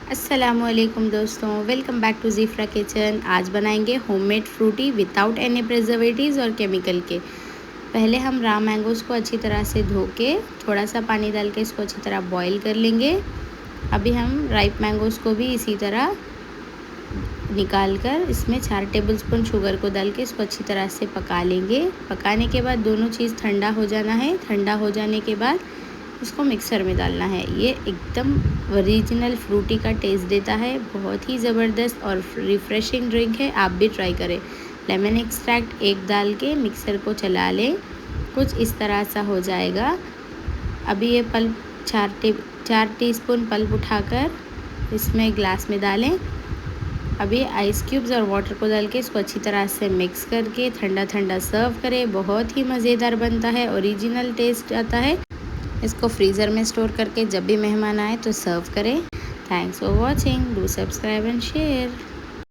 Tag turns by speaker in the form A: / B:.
A: अस्सलामुअलैकुम दोस्तों, welcome back to Zeefra kitchen. आज बनाएंगे homemade Frooti without any preservatives और केमिकल के। पहले हम रॉ मैंगोज़ को अच्छी तरह से धो के थोड़ा सा पानी डाल के इसको अच्छी तरह बॉईल कर लेंगे। अभी हम राइप मैंगोज़ को भी इसी तरह निकाल कर इसमें 4 टेबलस्पून शुगर को डाल के इसको अच्छी तरह से पका लेंगे। पकाने के बाद दोनों चीज़ ठंडा हो जाना है। ठंडा हो जाने के बाद इसको मिक्सर में डालना है। ये एकदम ओरिजिनल फ्रूटी का टेस्ट देता है। बहुत ही ज़बरदस्त और रिफ़्रेशिंग ड्रिंक है, आप भी ट्राई करें। लेमन एक्सट्रैक्ट एक डाल के मिक्सर को चला लें, कुछ इस तरह सा हो जाएगा। अभी ये पल्प 4 टीस्पून पल्प उठाकर इसमें ग्लास में डालें। अभी आइस क्यूब्स और वाटर को डाल के इसको अच्छी तरह से मिक्स करके ठंडा ठंडा सर्व करें। बहुत ही मज़ेदार बनता है, ओरिजिनल टेस्ट आता है। इसको फ्रीज़र में स्टोर करके जब भी मेहमान आए तो सर्व करें। Thanks for watching, do subscribe and share.